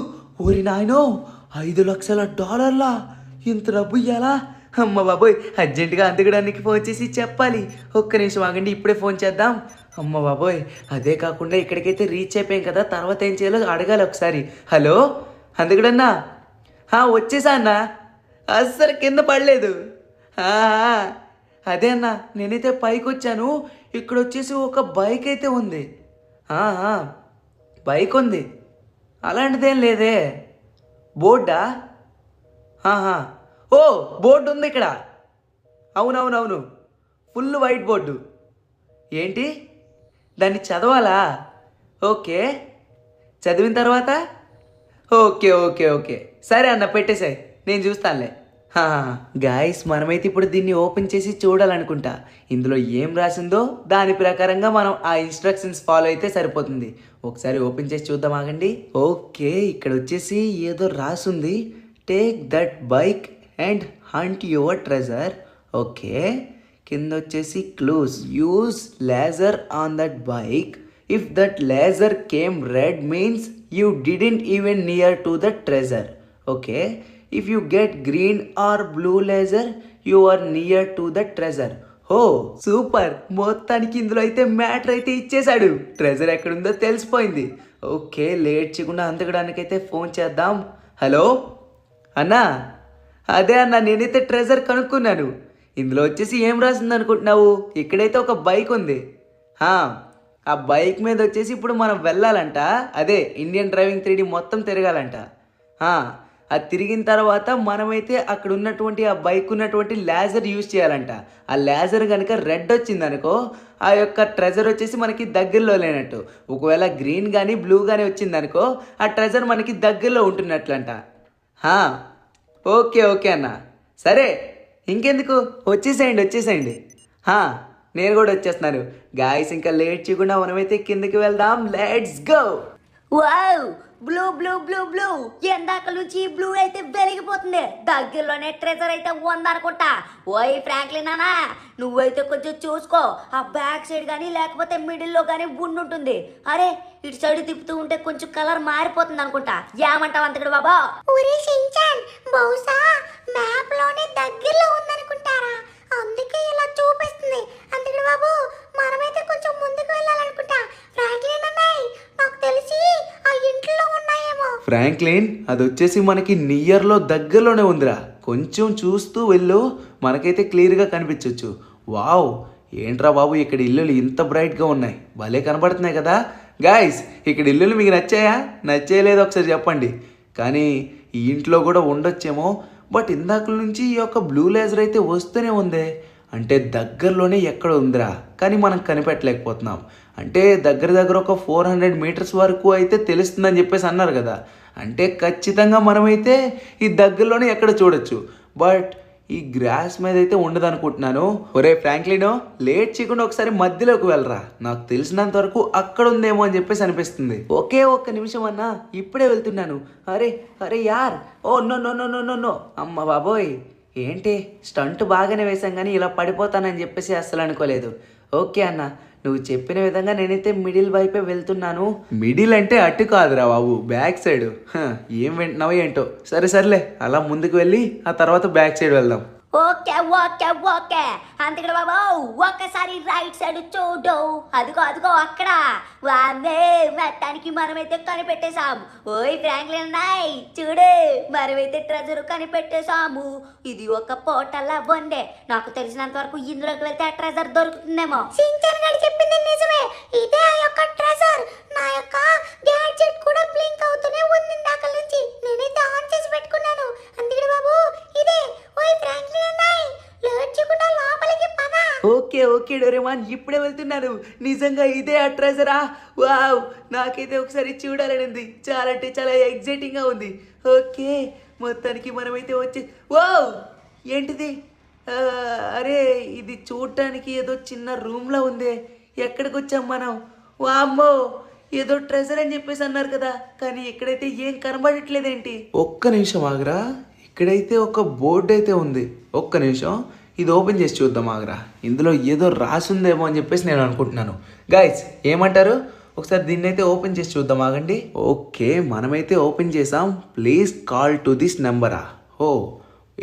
ఓరి నాయనో, $5 లక్షల, ఇంత డబ్బు ఇయ్యాలా? అమ్మ బాబోయ్, అర్జెంటుగా అందుకడానికి ఫోన్ చేసి చెప్పాలి. ఒక్క నిమిషం ఆగండి, ఇప్పుడే ఫోన్ చేద్దాం. అమ్మ బాబోయ్, అదే కాకుండా ఇక్కడికైతే రీచ్ అయిపోయాం కదా, తర్వాత ఏం చేయాలో అడగాలి ఒకసారి. హలో అందుకడన్నా, వచ్చేసా అన్న, అస్సలు కింద పడలేదు. అదే అన్న, నేనైతే పైకి వచ్చాను. ఇక్కడ వచ్చేసి ఒక బైక్ అయితే ఉంది. ఆ, బైక్ ఉంది, అలాంటిదేం లేదే. బోర్డా? ఆహా, ఓ బోర్డు ఉంది ఇక్కడ. అవునవునవును, ఫుల్ వైట్ బోర్డు. ఏంటి, దాన్ని చదవాలా? ఓకే, చదివిన తర్వాత ఓకే ఓకే ఓకే సరే అన్న, పెట్టేసాయి, నేను చూస్తానులే. గాయస్, మనమైతే ఇప్పుడు దీన్ని ఓపెన్ చేసి చూడాలనుకుంటా. ఇందులో ఏం రాసిందో దాని ప్రకారంగా మనం ఆ ఇన్స్ట్రక్షన్స్ ఫాలో అయితే సరిపోతుంది. ఒకసారి ఓపెన్ చేసి చూద్దాం, ఆగండి. ఓకే, ఇక్కడ వచ్చేసి ఏదో రాసుంది, take that bike and hunt your treasure. Okay, కింద వచ్చేసి clues, use laser on that bike. If that laser came red means you didn't even near to the treasure. Okay, if you get green or blue laser you are near to the treasure. Oh super, మొత్తానికి ఇందులో అయితే మ్యాటర్ అయితే ఇచ్చేశాడు. ట్రెజర్ ఎక్కడుందో తెలిసిపోయింది. ఓకే, లేట్ చేయకుండా అందుకడానికైతే ఫోన్ చేద్దాం. హలో అన్నా, అదే అన్న, నేనైతే ట్రెజర్ కనుక్కున్నాను. ఇందులో వచ్చేసి ఏం రాసింది అనుకుంటున్నావు? ఇక్కడైతే ఒక బైక్ ఉంది. ఆ బైక్ మీద వచ్చేసి ఇప్పుడు మనం వెళ్ళాలంట. అదే ఇండియన్ డ్రైవింగ్ 3D మొత్తం తిరగాలంట. అది తిరిగిన తర్వాత మనమైతే అక్కడ ఉన్నటువంటి ఆ బైక్ ఉన్నటువంటి లేజర్ యూజ్ చేయాలంట. ఆ లేజర్ కనుక రెడ్ వచ్చింది అనుకో, ఆ యొక్క ట్రెజర్ వచ్చేసి మనకి దగ్గరలో లేనట్టు. ఒకవేళ గ్రీన్ కానీ బ్లూ కానీ వచ్చింది అనుకో, ఆ ట్రెజర్ మనకి దగ్గరలో ఉంటున్నట్లంట. ఓకే ఓకే అన్న, సరే ఇంకెందుకు, వచ్చేసేయండి. నేను కూడా వచ్చేస్తున్నాను. గాయస్, ఇంకా లేట్ చేయకుండా మనమైతే కిందకి వెళ్దాం. Let's go. Wow, blue blue blue blue, ఎందాక నుంచి బ్లూ అయితే వెలిగిపోతుంది. దగ్గరలోనే ట్రెజర్ అయితే ఉందనుకుంటా. ఓయ్ ఫ్రాంక్లిన్ అన్నా, నువ్వైతే కొంచెం చూసుకో, ఆ బ్యాక్ సైడ్ కానీ లేకపోతే మిడిల్లో కానీ ఉంటుంది. అరే, ఇటు సైడ్ తిప్పుతూ ఉంటే కొంచెం కలర్ మారిపోతుంది అనుకుంటా. ఏమంటావు అంతకుడు బాబా? ఊరి షించాన్, బహుశా మ్యాప్ లోనే దగ్గరలో ఉందనుకుంటారా, అందుకే ఇలా చూపిస్తుంది. అందుకని బాబు, మనమైతే కొంచెం ముందుకు వెళ్ళాలనుకుంటా. ఫ్రాంక్లిన్ అన్నయ్య, నాకు తెలిసి ఆ ఇంట్లో ఉన్నాయేమో. ఫ్రాంక్లిన్, అది వచ్చేసి మనకి నియర్లో దగ్గరలోనే ఉందిరా. కొంచెం చూస్తూ వెళ్ళు, మనకైతే క్లియర్గా కనిపించవచ్చు. వావ్, ఏంట్రా బాబు, ఇక్కడ ఇల్లులు ఇంత బ్రైట్గా ఉన్నాయి, భలే కనబడుతున్నాయి కదా. గాయస్, ఇక్కడ ఇల్లులు మీకు నచ్చాయా? నచ్చేయలేదు ఒకసారి చెప్పండి. కానీ ఈ ఇంట్లో కూడా ఉండొచ్చేమో. బట్ ఇందాక నుంచి ఈ యొక్క బ్లూ లేజర్ అయితే వస్తూనే ఉంది. అంటే దగ్గరలోనే ఎక్కడ ఉందిరా, కానీ మనం కనిపెట్టలేకపోతున్నాం. అంటే దగ్గర ఒక 400 మీటర్స్ వరకు అయితే తెలుస్తుందని చెప్పేసి అన్నారు కదా. అంటే ఖచ్చితంగా మనమైతే ఈ దగ్గరలోనే ఎక్కడ చూడొచ్చు. బట్ ఈ గ్రాస్ మీద అయితే ఉండదు అనుకుంటున్నాను. ఒరే ఫ్రాంక్లినో, లేట్ చేయకుండా ఒకసారి మధ్యలోకి వెళ్ళరా. నాకు తెలిసినంత వరకు అక్కడ ఉందేమో అని చెప్పేసి అనిపిస్తుంది. ఒక్క నిమిషం అన్నా, ఇప్పుడే వెళ్తున్నాను. అరే యార్, oh no no no no no no, అమ్మ బాబోయ్, ఏంటి స్టంట్ బాగానే వేసాం కానీ ఇలా పడిపోతానని చెప్పేసి అస్సలు అనుకోలేదు. ఓకే అన్న, నువ్వు చెప్పిన విధంగా నేనైతే మిడిల్ వైపే వెళ్తున్నాను. మిడిల్ అంటే అటు కాదురా బాబు, బ్యాక్ సైడ్. ఏం వింటున్నావు ఏంటో. సరేలే, అలా ముందుకు వెళ్ళి ఆ తర్వాత బ్యాక్ సైడ్ వెళ్దాం. ఓకే అంతకడ బాబు, ఒక్కసారి రైట్ సైడ్ చూడు. అదిగో అక్కడ. వామ్మే, మొత్తానికి మనమైతే కనిపెట్టేశాము. ఓయ్ ఫ్రాంక్లిన్ అన్నాయ్, చూడు, మనమైతే ట్రెజర్ కనిపెట్టేశాము. ఇది ఒక పోటల్లా ఉండే. నాకు తెలిసినంత వరకు ఇందులోకి వెళ్తే ఆ ట్రెజర్ దొరుకుతుందేమో. షించాన్ గారు చెప్పింది నిజమే, ఇదే ఆ యొక్క ట్రెజర్. నా యొక్క గ్యాడ్జెట్ కూడా బ్లింక్ అవుతూనే ఉంది ఇందాక నుంచి. నేనైతే ఆన్ చేసి పెట్టుకున్నాను. అందుకని బాబు, ఇదే. ఓయ్ ఫ్రాంక్లిన్ అన్నాయ్, లేట్ చేయకుండా లోపలికి పద. ఓకే డోరేమాన్, ఇప్పుడే వెళ్తున్నాను. నిజంగా ఇదే ఆ ట్రెజరా? వావ్, నాకైతే ఒకసారి చూడాలని ఉంది. చాలా అంటే చాలా ఎగ్జైటింగ్గా ఉంది. ఓకే, మొత్తానికి మనమైతే వచ్చి, వావ్, ఏంటిది? అరే, ఇది చూడటానికి ఏదో చిన్న రూమ్లో ఉంది. ఎక్కడికి వచ్చాం మనం? వామ్మో, ఏదో ట్రెజర్ అని చెప్పేసి అన్నారు కదా, కానీ ఇక్కడైతే ఏం కనబడట్లేదేంటి? ఒక్క నిమిషం ఆగరా, ఇక్కడైతే ఒక బోర్డు అయితే ఉంది. ఒక్క నిమిషం, ఇది ఓపెన్ చేసి చూద్దాం ఆగరా. ఇందులో ఏదో రాసుందేమో అని చెప్పేసి నేను అనుకుంటున్నాను. గైస్, ఏమంటారు? ఒకసారి దీన్ని అయితే ఓపెన్ చేసి చూద్దాం ఆగండి. ఓకే, మనమైతే ఓపెన్ చేసాం. ప్లీజ్ కాల్ టు దిస్ నెంబరా.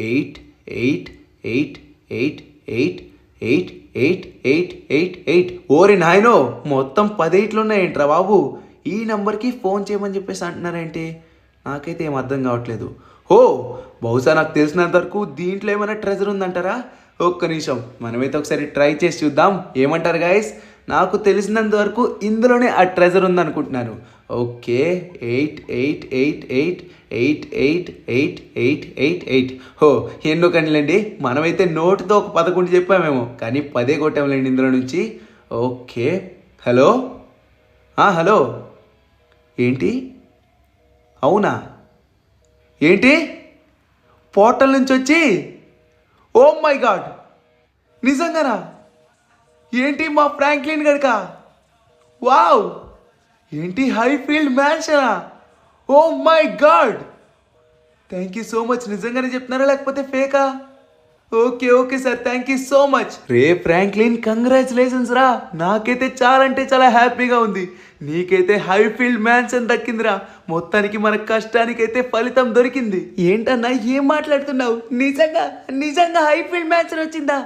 8888888888. ఓరి నాయనో, మొత్తం 10 8లు ఉన్నాయేంట్రా బాబు. ఈ నెంబర్కి ఫోన్ చేయమని చెప్పేసి అంటున్నారేంటి? నాకైతే ఏం అర్థం కావట్లేదు. బహుశా నాకు తెలిసినంత వరకు దీంట్లో ఏమైనా ట్రెజర్ ఉందంటారా? ఒక్క నిమిషం, మనమైతే ఒకసారి ట్రై చేసి చూద్దాం. ఏమంటారు గైస్? నాకు తెలిసినంత వరకు ఇందులోనే ఆ ట్రెజర్ ఉందనుకుంటున్నాను. ఓకే, 8888888888. హో, ఎందుకండి మనమైతే నోటుతో ఒక 11 చెప్పామేమో, కానీ 10 కొట్టాంలేండి ఇందులో నుంచి. ఓకే, హలో హలో, ఏంటి? అవునా? ఏంటి పోర్టల్ నుంచి వచ్చి? ఓ మై గాడ్, నిజంగానా? ఏంటి మా ఫ్రాంక్లిన్ గడక? వావ్, ఏంటి హైఫీల్డ్ మ్యాన్షనా? Oh my god, thank you so much. నిజంగానే చెప్తున్నారా లేకపోతే ఫేకా? Okay sir, thank you so much. Ray Franklin, congratulations రా. నాకైతే చాలా అంటే చాలా హ్యాపీగా ఉంది. నీకైతే హైఫీల్డ్ మ్యాన్షన్ దక్కిందిరా. మొత్తానికి మన కష్టానికైతే ఫలితం దొరికింది. ఏంటన్నా ఏం మాట్లాడుతున్నావు? నిజంగా హైఫీల్డ్ మ్యాన్షన్ వచ్చిందా?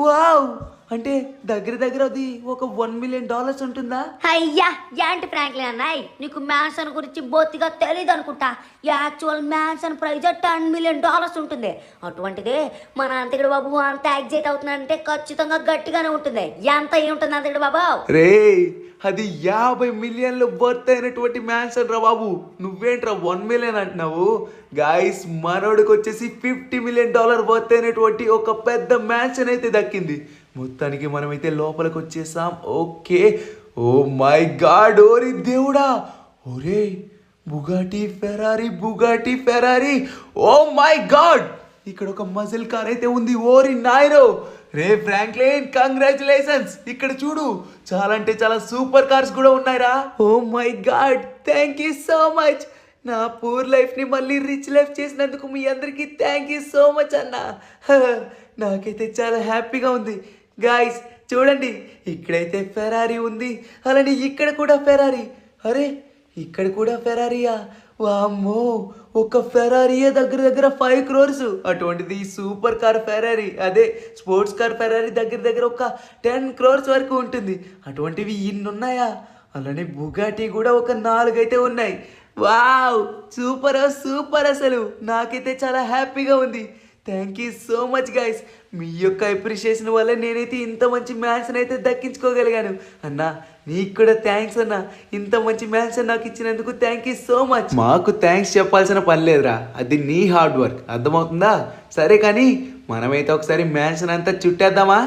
వావ్, అంటే దగ్గర అది ఒక $1 million ఉంటుందా? అయ్యా, ఏంటి ఫ్రాంక్లిన్ అన్నాయ్, నీకు మ్యాన్సన్ గురించి బొత్తిగా తెలియదు అనుకుంటా. యాక్చువల్ మ్యాన్సన్ ప్రైజ్ $10 million ఉంటుంది. అటువంటిదే మన అంతకుడు బాబు అంత ఎగ్జైట్ అవుతున్నాడంటే ఖచ్చితంగా గట్టిగానే ఉంటుంది. ఎంత ఏముంటుంది అంతకుడు బాబు? రే, అది 50 మిలియన్లు వర్త్ అయినటువంటి మ్యాన్షన్ రా బాబు. నువ్వేంట్రా 1 million అంటున్నావు? గాయస్, మనోడికి వచ్చేసి $50 million వర్త్ అయినటువంటి ఒక పెద్ద మ్యాన్షన్ అయితే దక్కింది. మొత్తానికి మనమైతే లోపలికి వచ్చేసాం. ఓకే, ఓ మై గాడ్, ఓరి దేవుడా, ఓరే Bugatti Ferrari. Oh my god, ఇక్కడ ఒక మజిల్ కార్ అయితే ఉంది. ఓరి నాయనో. రే ఫ్రాంక్లిన్, కంగ్రాచులేషన్స్. ఇక్కడ చూడు, చాలా అంటే చాలా సూపర్ కార్స్ కూడా ఉన్నాయిరా. Oh my god, thank you so much. నా పూర్ లైఫ్ని మళ్ళీ రిచ్ లైఫ్ చేసినందుకు మీ అందరికీ థ్యాంక్ యూ సో మచ్ అన్న. నాకైతే చాలా హ్యాపీగా ఉంది. గాయస్ చూడండి, ఇక్కడైతే ఫెరారీ ఉంది, అలానే ఇక్కడ కూడా ఫెరారీ. అరే, ఇక్కడ కూడా ఫెరారీయా? వామ్మో, ఒక ఫెరారీయే దగ్గర 5 crores. అటువంటిది సూపర్ కార్ ఫెరారీ, అదే స్పోర్ట్స్ కార్ ఫెరారీ దగ్గర ఒక 10 crores వరకు ఉంటుంది. అటువంటివి ఇన్ని ఉన్నాయా? అలానే బుగాటి కూడా ఒక 4 అయితే ఉన్నాయి. వావ్, సూపర్ అసలు. నాకైతే చాలా హ్యాపీగా ఉంది. Thank you so much guys. మీ యొక్క అప్రిషియేషన్ వల్ల నేనైతే ఇంత మంచి మ్యాన్షన్ అయితే దక్కించుకోగలిగాను. అన్నా, నీకు కూడా థ్యాంక్స్ అన్నా. ఇంత మంచి మ్యాన్షన్ నాకు ఇచ్చినందుకు థ్యాంక్ యూ సో మచ్. మాకు థ్యాంక్స్ చెప్పాల్సిన పని లేదురా, అది నీ హార్డ్ వర్క్, అర్థమవుతుందా? సరే కానీ మనమైతే ఒకసారి మ్యాన్షన్ అంతా చుట్టేద్దామా?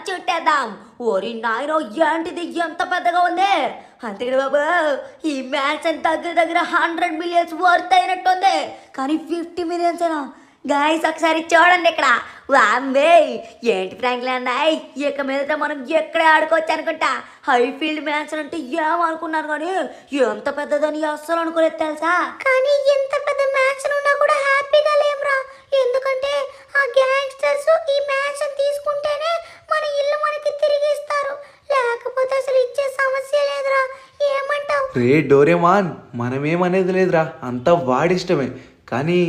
చుట్టేద్దాం. ఓరి నాయనో, ఏంటిది ఎంత పెద్దగా ఉంది? అంతేగా బాబు, ఈ మ్యాన్షన్ దగ్గర 100 millions వర్త్ అయినట్టుంది. కానీ 50 millions ఏనా? గాయస్ ఒకసారి చూడండి ఇక్కడ. వామ్మే, ఏంటి ఫ్రాంక్లిన్ అన్నాయ్, ఇక మీద మనం ఎక్కడే ఆడుకోవచ్చు అనుకుంటా. హైఫీల్డ్ మ్యాన్షన్ అంటే ఏమనుకున్నాను, కానీ ఎంత పెద్దదని అస్సలు అనుకోలేదు తెలుసా. కానీ ఎంత పెద్ద మ్యాన్షన్ ఉన్నా కూడా హ్యాపీగా లేమురా. ఎందుకంటే ఆ గ్యాంగ్స్టర్స్ ఈ మ్యాన్షన్ తీసుకుంటేనే మన ఇల్లు మనకి తిరిగి ఇస్తారు, లేకపోతే అసలు ఇచ్చే సమస్య లేదురా. ఏమంటావు? రే డోరేమాన్, మనమేమనేది లేదురా, అంతా వాడిష్టమే. కానీ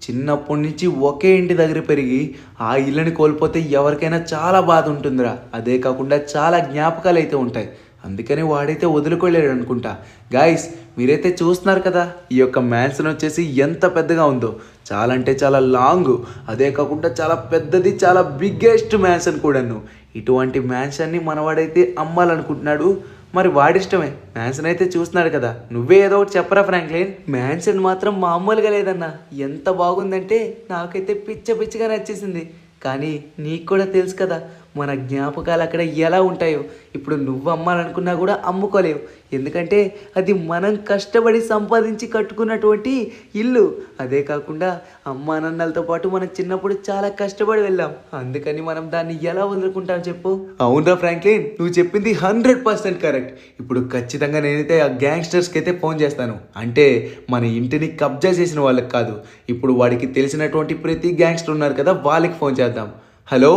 చిన్నప్పటి నుంచి ఒకే ఇంటి దగ్గర పెరిగి ఆ ఇళ్ళని కోల్పోతే ఎవరికైనా చాలా బాధ ఉంటుందిరా. అదే కాకుండా చాలా జ్ఞాపకాలు అయితే ఉంటాయి. అందుకని వాడైతే వదులుకోలేడు అనుకుంటా. గాయస్, మీరైతే చూస్తున్నారు కదా, ఈ యొక్క మ్యాన్షన్ వచ్చేసి ఎంత పెద్దగా ఉందో. చాలా అంటే చాలా లాంగ్, అదే కాకుండా చాలా పెద్దది, చాలా బిగ్గెస్ట్ మ్యాన్షన్ కూడాను. ఇటువంటి మ్యాన్షన్ని మనవాడైతే అమ్మాలనుకుంటున్నాడు. మరి వాడిష్టమే. మ్యాన్షన్ అయితే చూస్తున్నాడు కదా. నువ్వే ఏదో ఒకటి చెప్పరా ఫ్రాంక్లిన్. మ్యాన్షన్ మాత్రం మామూలుగా లేదన్నా, ఎంత బాగుందంటే నాకైతే పిచ్చగా నచ్చేసింది. కానీ నీకు కూడా తెలుసు కదా మన జ్ఞాపకాలు అక్కడ ఎలా ఉంటాయో. ఇప్పుడు నువ్వు అమ్మాలనుకున్నా కూడా అమ్ముకోలేవు, ఎందుకంటే అది మనం కష్టపడి సంపాదించి కట్టుకున్నటువంటి ఇల్లు. అదే కాకుండా అమ్మా నాన్నలతో పాటు మనం చిన్నప్పుడు చాలా కష్టపడి వెళ్ళాం. అందుకని మనం దాన్ని ఎలా వదులుకుంటాం చెప్పు? అవునరా ఫ్రాంక్లిన్, నువ్వు చెప్పింది 100% కరెక్ట్. ఇప్పుడు ఖచ్చితంగా నేనైతే ఆ గ్యాంగ్స్టర్స్కి అయితే ఫోన్ చేస్తాను. అంటే మన ఇంటిని కబ్జా చేసిన వాళ్ళకి కాదు, ఇప్పుడు వాడికి తెలిసినటువంటి ప్రతి గ్యాంగ్స్టర్ ఉన్నారు కదా, వాళ్ళకి ఫోన్ చేద్దాం. హలో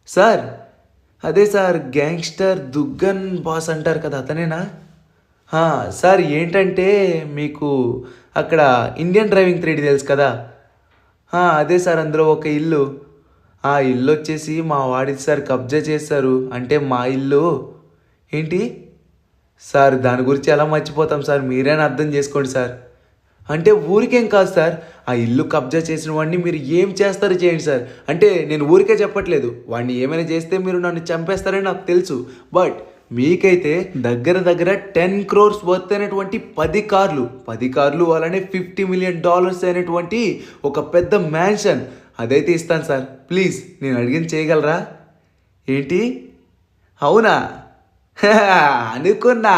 సార్, అదే సార్, గ్యాంగ్స్టర్ దుగ్గన్ బాస్ అంటారు కదా, అతనేనా? సార్, ఏంటంటే మీకు అక్కడ ఇండియన్ డ్రైవింగ్ 3D తెలుసు కదా, అదే సార్, అందులో ఒక ఇల్లు, ఆ ఇల్లు వచ్చేసి మా వాడిది సార్, కబ్జా చేశారు. అంటే మా ఇల్లు. ఏంటి సార్, దాని గురించి ఎలా మర్చిపోతాం సార్, మీరైనా అర్థం చేసుకోండి సార్. అంటే ఊరికేం కాదు సార్, ఆ ఇల్లు కబ్జా చేసిన వాడిని మీరు ఏం చేస్తారో చేయండి సార్. అంటే నేను ఊరికే చెప్పట్లేదు, వాడిని ఏమైనా చేస్తే మీరు నన్ను చంపేస్తారని నాకు తెలుసు. బట్ మీకైతే దగ్గర దగ్గర 10 crores వర్త్ అయినటువంటి 10 కార్లు అలానే $50 million అయినటువంటి ఒక పెద్ద మ్యాన్షన్ అదైతే ఇస్తాను సార్. ప్లీజ్ నేను అడిగింది చేయగలరా? ఏంటి? అవునా? అనుకున్నా,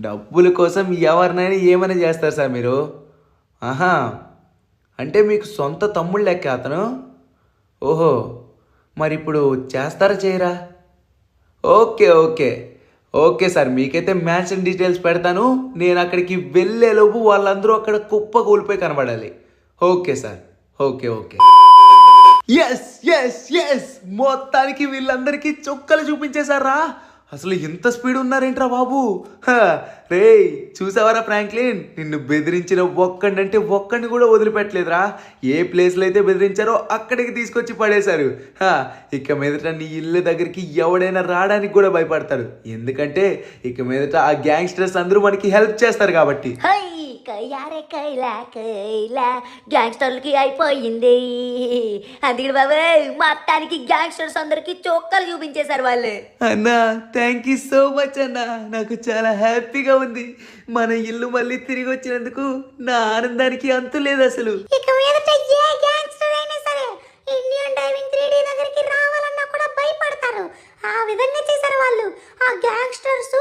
డబ్బుల కోసం ఎవరినైనా ఏమైనా చేస్తారు సార్ మీరు. ఆహా, అంటే మీకు సొంత తమ్ముళ్ళు లెక్క అతను. ఓహో, మరి ఇప్పుడు చేస్తారా చేయరా? ఓకే ఓకే ఓకే సార్, మీకైతే మ్యాన్షన్ డీటెయిల్స్ పెడతాను. నేను అక్కడికి వెళ్ళేలోపు వాళ్ళందరూ అక్కడ కుప్ప కూలిపోయి కనబడాలి. Okay sir, okay okay. Yes yes yes, మొత్తానికి వీళ్ళందరికీ చుక్కలు చూపించేశారా? అసలు ఇంత స్పీడ్ ఉన్నారేంట్రా బాబు? రే చూసావరా ఫ్రాంక్లిన్, నిన్ను బెదిరించిన ఒక్కడంటే ఒక్కడిని కూడా వదిలిపెట్టలేదురా. ఏ ప్లేస్లో అయితే బెదిరించారో అక్కడికి తీసుకొచ్చి పడేశారు. ఇక మీదట నీ ఇల్లు దగ్గరికి ఎవడైనా రావడానికి కూడా భయపడతారు, ఎందుకంటే ఇక మీదట ఆ గ్యాంగ్స్టర్స్ అందరూ మనకి హెల్ప్ చేస్తారు కాబట్టి. హై కయ్యారే కైలా గ్యాంగ్స్టర్లకి అయిపోయింది. అందుకని బాబాయ్ మొత్తానికి గ్యాంగ్స్టర్స్ అందరికి చొక్కలు చూపించేశారు వాళ్ళు. అన్నా థ్యాంక్ యూ సో మచ్ అన్నా, నాకు చాలా హ్యాపీగా ఉంది. మన ఇల్లు మళ్ళీ తిరిగి వచ్చినందుకు నా ఆనందానికి అంతు లేదు అసలు. ఇక మీదట ఏ గ్యాంగ్స్టర్ అయినా సరే ఇండియన్ డ్రైవింగ్ 3D దగ్గరికి రావాలన్నా కూడా భయపడతారు. ఆ విధంగా చేశారు వాళ్ళు. ఆ గ్యాంగ్స్టర్స్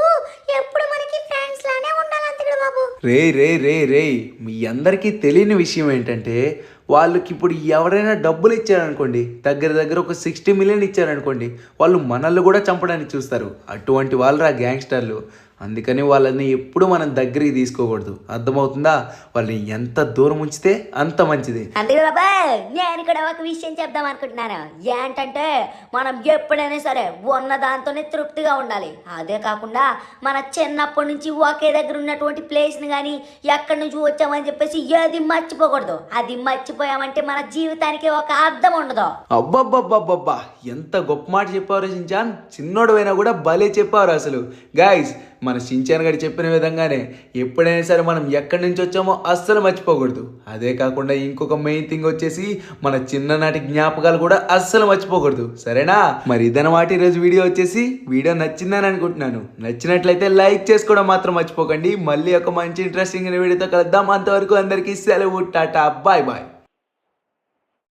ఎప్పుడు మనకి ఫ్రెండ్స్ లానే ఉండాలి అంతకుడు బాబు. రే మీ అందరికీ తెలియని విషయం ఏంటంటే, వాళ్ళకి ఇప్పుడు ఎవరైనా డబ్బులు ఇచ్చారనుకోండి, దగ్గర దగ్గర ఒక 60 million ఇచ్చారనుకోండి, వాళ్ళు మనల్ని కూడా చంపడానికి చూస్తారు. అటువంటి వాళ్ళు రా గ్యాంగ్స్టర్లు. అందుకని వాళ్ళని ఎప్పుడు మనం దగ్గరికి తీసుకోకూడదు, అర్థమవుతుందా? వాళ్ళని ఎంత దూరం ఉంచితే అంత మంచిది. అందుకే బాబాయ్ నేను ఇక్కడ ఒక విషయం చెప్దాం అనుకుంటున్నాను. ఏంటంటే మనం ఎప్పుడైనా సరే ఉన్న దాంతోనే తృప్తిగా ఉండాలి. అదే కాకుండా మన చిన్నప్పటి నుంచి ఒకే దగ్గర ఉన్నటువంటి ప్లేస్ని కానీ ఎక్కడి నుంచి వచ్చామని చెప్పేసి ఏది మర్చిపోకూడదు. అది మర్చిపోయామంటే మన జీవితానికి ఒక అర్థం ఉండదు. అబ్బబ్బబ్బబ్బబ్బా, ఎంత గొప్ప మాట చెప్పారు షించాన్. చిన్నోడువైనా కూడా భలే చెప్పారు అసలు. గైస్, మన షించాన్ గారు చెప్పిన విధంగానే ఎప్పుడైనా సరే మనం ఎక్కడి నుంచి వచ్చామో అస్సలు మర్చిపోకూడదు. అదే కాకుండా ఇంకొక మెయిన్ థింగ్ వచ్చేసి మన చిన్ననాటి జ్ఞాపకాలు కూడా అస్సలు మర్చిపోకూడదు, సరేనా? మరి ఇదన్నమాట ఈరోజు వీడియో వచ్చేసి. వీడియో నచ్చిందని అనుకుంటున్నాను. నచ్చినట్లయితే లైక్ చేసుకోవడం మాత్రం మర్చిపోకండి. మళ్ళీ ఒక మంచి ఇంట్రెస్టింగ్ వీడియోతో కలుద్దాం. అంతవరకు అందరికీ సెలవు, టాటా, బాయ్ బాయ్.